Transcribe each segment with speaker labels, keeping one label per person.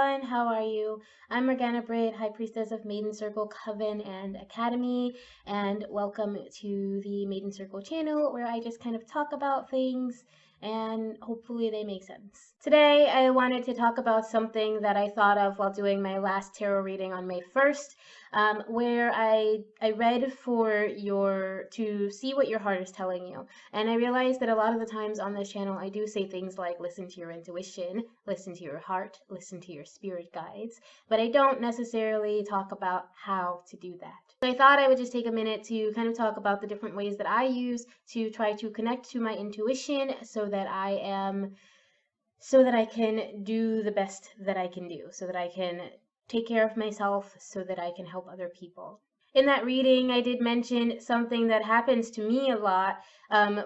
Speaker 1: everyone, how are you? I'm Morgana Britt, High Priestess of Maiden Circle Coven and Academy, and welcome to the Maiden Circle channel where I just kind of talk about things and hopefully they make sense. Today I wanted to talk about something that I thought of while doing my last tarot reading on May 1st, where I read to see what your heart is telling you. And I realized that a lot of the times on this channel I do say things like listen to your intuition, listen to your heart, listen to your spirit guides, but I don't necessarily talk about how to do that. So I thought I would just take a minute to kind of talk about the different ways that I use to try to connect to my intuition so that I can do the best that I can do, so that I can take care of myself, so that I can help other people. In that reading, I did mention something that happens to me a lot,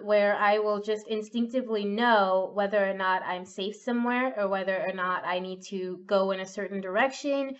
Speaker 1: where I will just instinctively know whether or not I'm safe somewhere or whether or not I need to go in a certain direction.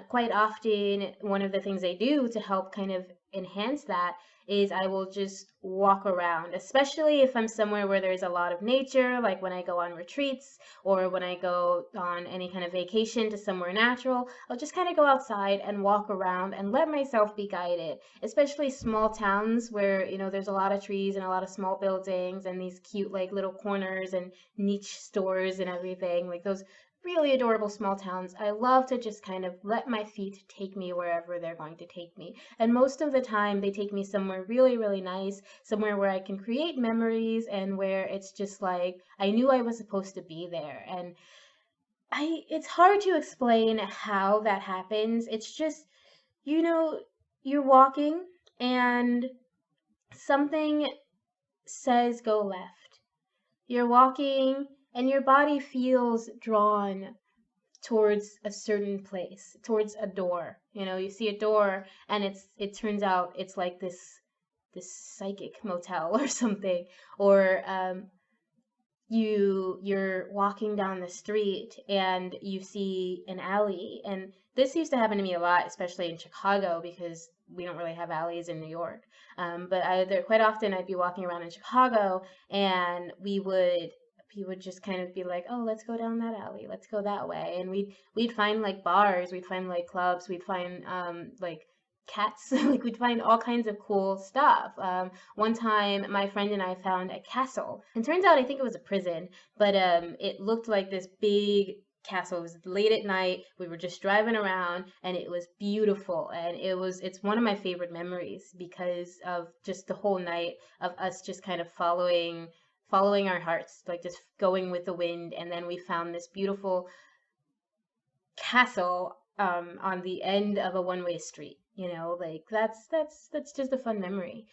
Speaker 1: Quite often, one of the things I do to help kind of enhance that is I will just walk around, especially if I'm somewhere where there's a lot of nature, like when I go on retreats or when I go on any kind of vacation to somewhere natural. I'll just kind of go outside and walk around and let myself be guided, especially small towns where, there's a lot of trees and a lot of small buildings and these cute like little corners and niche stores and everything, like those really adorable small towns. I love to just kind of let my feet take me wherever they're going to take me. And most of the time they take me somewhere really, really nice, somewhere where I can create memories and where it's just like I knew I was supposed to be there. And it's hard to explain how that happens. It's just, you're walking and something says go left. You're walking and your body feels drawn towards a certain place, towards a door. You see a door and it turns out it's like this psychic motel or something. Or you're walking down the street and you see an alley. And this used to happen to me a lot, especially in Chicago, because we don't really have alleys in New York. But quite often I'd be walking around in Chicago and we would just kind of be like, oh, let's go down that alley, let's go that way. And we'd find like bars, we'd find like clubs, we'd find like cats, like we'd find all kinds of cool stuff. One time my friend and I found a castle, and turns out I think it was a prison, but it looked like this big castle. It was late at night, we were just driving around and it was beautiful, and it's one of my favorite memories because of just the whole night of us just kind of following our hearts, like just going with the wind. And then we found this beautiful castle on the end of a one-way street. Like that's just a fun memory.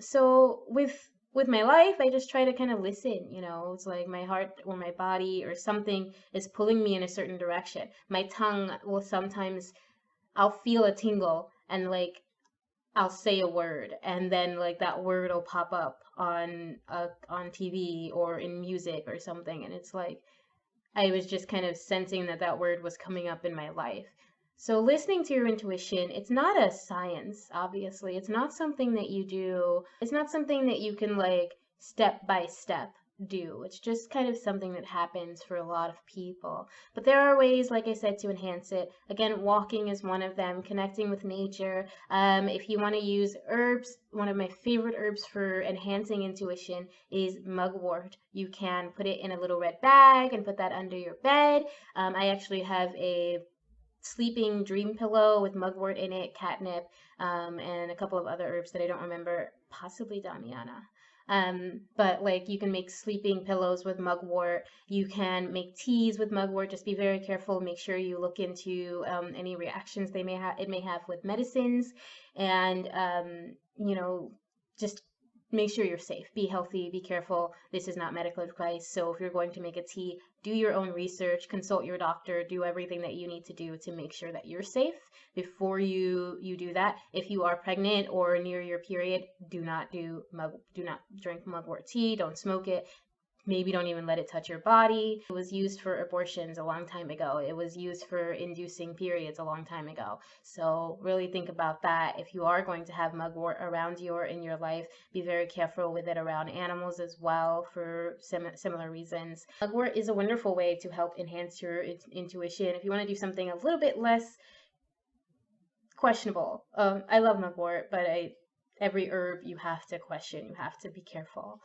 Speaker 1: So with my life, I just try to kind of listen. It's like my heart or my body or something is pulling me in a certain direction. My tongue will sometimes, I'll feel a tingle and like I'll say a word and then like that word will pop up on TV or in music or something, and it's like I was just kind of sensing that word was coming up in my life. So listening to your intuition, it's not a science, obviously. It's not something that you do. It's not something that you can like step by step do. It's just kind of something that happens for a lot of people. But there are ways, like I said, to enhance it. Again, walking is one of them, connecting with nature. If you want to use herbs, one of my favorite herbs for enhancing intuition is mugwort. You can put it in a little red bag and put that under your bed. I actually have a sleeping dream pillow with mugwort in it, catnip, and a couple of other herbs that I don't remember, possibly damiana. But like you can make sleeping pillows with mugwort. You can make teas with mugwort. Just be very careful. Make sure you look into any reactions it may have with medicines, and just make sure you're safe. Be healthy. Be careful. This is not medical advice. So if you're going to make a tea, do your own research. Consult your doctor. Do everything that you need to do to make sure that you're safe before you do that. If you are pregnant or near your period, do not drink mugwort tea. Don't smoke it. maybe don't even let it touch your body. It was used for abortions a long time ago. It was used for inducing periods a long time ago. So really think about that. If you are going to have mugwort around you or in your life, be very careful with it around animals as well for similar reasons. Mugwort is a wonderful way to help enhance your intuition. If you want to do something a little bit less questionable, I love mugwort, but every herb you have to question, you have to be careful.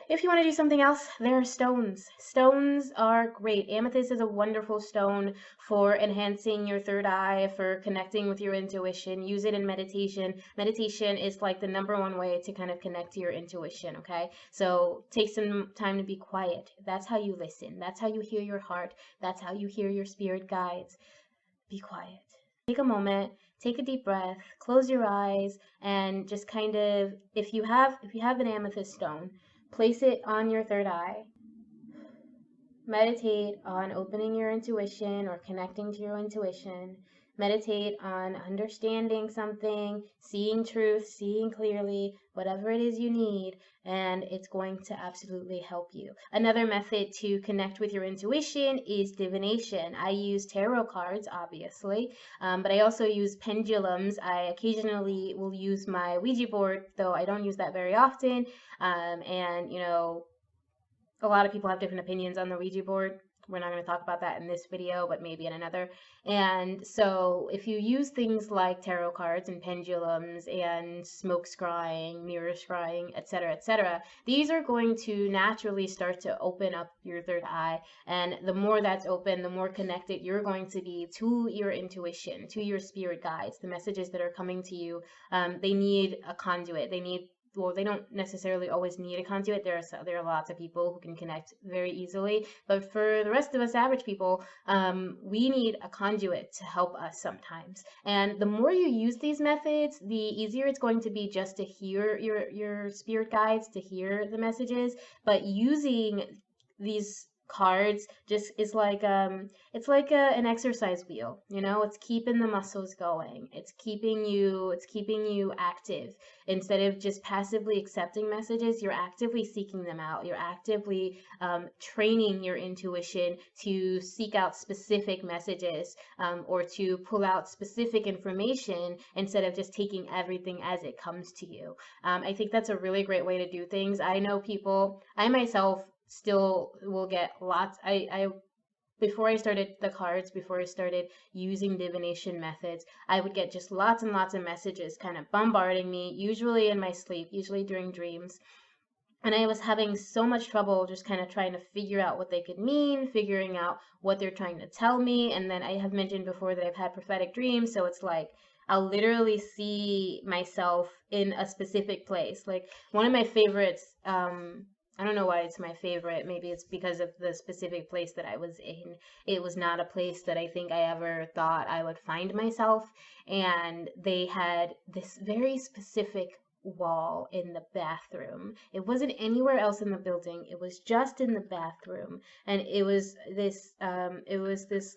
Speaker 1: If you want to do something else, there are stones. Stones are great. Amethyst is a wonderful stone for enhancing your third eye, for connecting with your intuition. Use it in meditation. Meditation is like the #1 way to kind of connect to your intuition, okay? So take some time to be quiet. That's how you listen. That's how you hear your heart. That's how you hear your spirit guides. Be quiet. Take a moment, take a deep breath, close your eyes, and just kind of, if you have an amethyst stone, place it on your third eye. Meditate on opening your intuition or connecting to your intuition. Meditate on understanding something, seeing truth, seeing clearly, whatever it is you need, and it's going to absolutely help you. Another method to connect with your intuition is divination. I use tarot cards, obviously, but I also use pendulums. I occasionally will use my Ouija board, though I don't use that very often, and, you know, a lot of people have different opinions on the Ouija board. We're not going to talk about that in this video, but maybe in another. And so if you use things like tarot cards and pendulums and smoke scrying, mirror scrying, etc., these are going to naturally start to open up your third eye. And the more that's open, the more connected you're going to be to your intuition, to your spirit guides, the messages that are coming to you. They need a conduit. They don't necessarily always need a conduit. There are lots of people who can connect very easily, but for the rest of us average people, we need a conduit to help us sometimes. And the more you use these methods, the easier it's going to be just to hear your spirit guides, to hear the messages. But using these cards just is like it's like an exercise wheel, you know. It's keeping the muscles going, it's keeping you active. Instead of just passively accepting messages, you're actively seeking them out. You're actively training your intuition to seek out specific messages, or to pull out specific information instead of just taking everything as it comes to you. I think that's a really great way to do things. I know people, I myself still will get lots. Before I started the cards, before I started using divination methods, I would get just lots and lots of messages kind of bombarding me, usually in my sleep, usually during dreams. And I was having so much trouble just kind of trying to figure out what they could mean, figuring out what they're trying to tell me. And then I have mentioned before that I've had prophetic dreams, so it's like I'll literally see myself in a specific place. Like one of my favorites, I don't know why it's my favorite. Maybe it's because of the specific place that I was in. It was not a place that I think I ever thought I would find myself. And they had this very specific wall in the bathroom. It wasn't anywhere else in the building. It was just in the bathroom. And it was this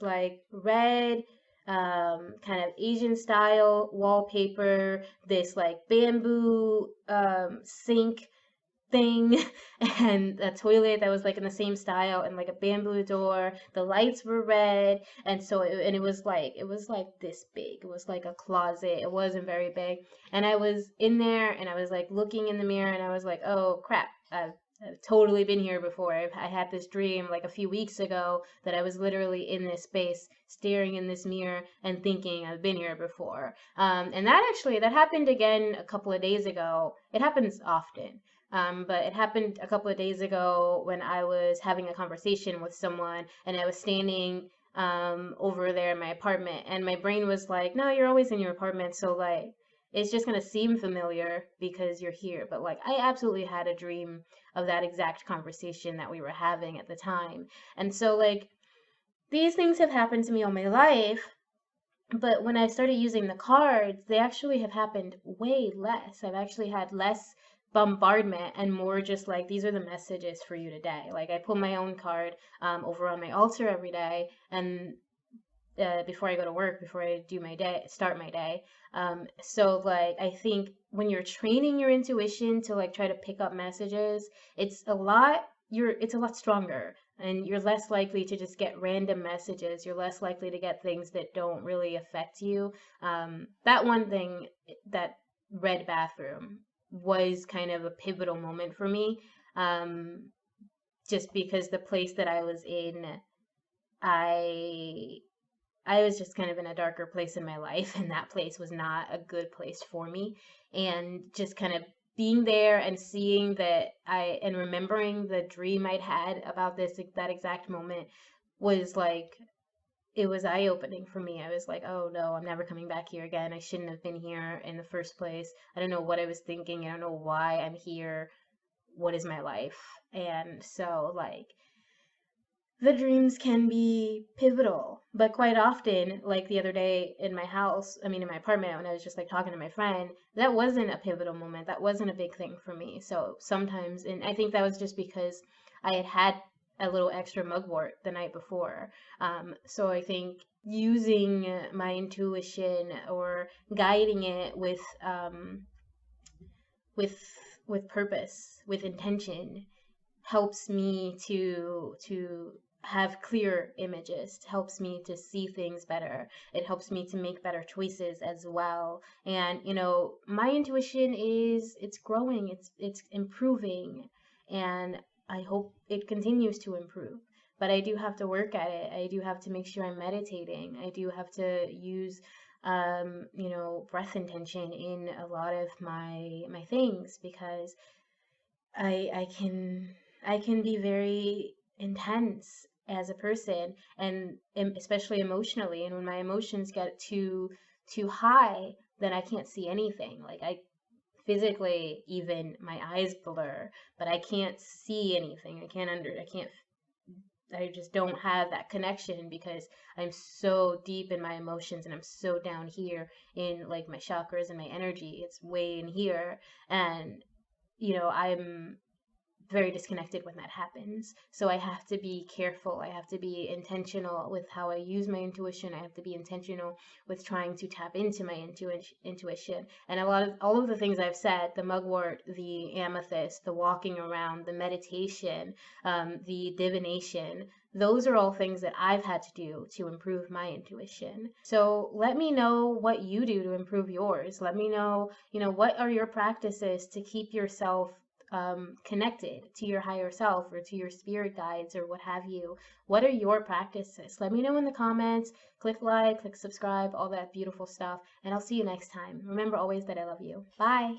Speaker 1: like red, kind of Asian style wallpaper, this like bamboo sink thing, and a toilet that was like in the same style, and like a bamboo door. The lights were red, and it was like this big. It was like a closet. It wasn't very big, and I was in there, and I was like looking in the mirror, and I was like, oh crap, I've totally been here before. I had this dream like a few weeks ago that I was literally in this space, staring in this mirror and thinking I've been here before. And that happened again a couple of days ago. It happens often. But it happened a couple of days ago when I was having a conversation with someone, and I was standing over there in my apartment, and my brain was like, no, you're always in your apartment, so like it's just gonna seem familiar because you're here. But like I absolutely had a dream of that exact conversation that we were having at the time. And so like these things have happened to me all my life, but when I started using the cards, they actually have happened way less. I've actually had less bombardment and more just like, these are the messages for you today. Like I pull my own card over on my altar every day, and before I go to work, before I do my day, start my day. So like I think when you're training your intuition to like try to pick up messages, it's a lot. it's a lot stronger, and you're less likely to just get random messages. You're less likely to get things that don't really affect you. That one thing, that red bathroom, was kind of a pivotal moment for me. Um, just because the place that I was in, I I was just kind of in a darker place in my life, and that place was not a good place for me. And just kind of being there and seeing that and remembering the dream I'd had about that exact moment was like, it was eye opening for me. I was like, oh no, I'm never coming back here again. I shouldn't have been here in the first place. I don't know what I was thinking. I don't know why I'm here. What is my life? And so, like, the dreams can be pivotal, but quite often, like the other day in my house, I mean, in my apartment, when I was just like talking to my friend, that wasn't a pivotal moment. That wasn't a big thing for me. So sometimes, and I think that was just because I had had a little extra mugwort the night before. So I think using my intuition or guiding it with with purpose, with intention, helps me to have clear images, helps me to see things better. It helps me to make better choices as well. And my intuition it's growing, it's improving, and I hope it continues to improve. But I do have to work at it. I do have to make sure I'm meditating. I do have to use breath intention in a lot of my things, because I can be very intense as a person, and especially emotionally. And when my emotions get too high, then I can't see anything. Like, I physically, even my eyes blur, but I can't see anything. I just don't have that connection, because I'm so deep in my emotions, and I'm so down here in like my chakras and my energy. It's way in here, and I'm very disconnected when that happens. So I have to be careful. I have to be intentional with how I use my intuition. I have to be intentional with trying to tap into my intuition. And all of the things I've said, the mugwort, the amethyst, the walking around, the meditation, the divination, those are all things that I've had to do to improve my intuition. So let me know what you do to improve yours. Let me know, what are your practices to keep yourself connected to your higher self, or to your spirit guides, or what have you. What are your practices? Let me know in the comments. Click like, click subscribe, all that beautiful stuff. And I'll see you next time. Remember always that I love you. Bye.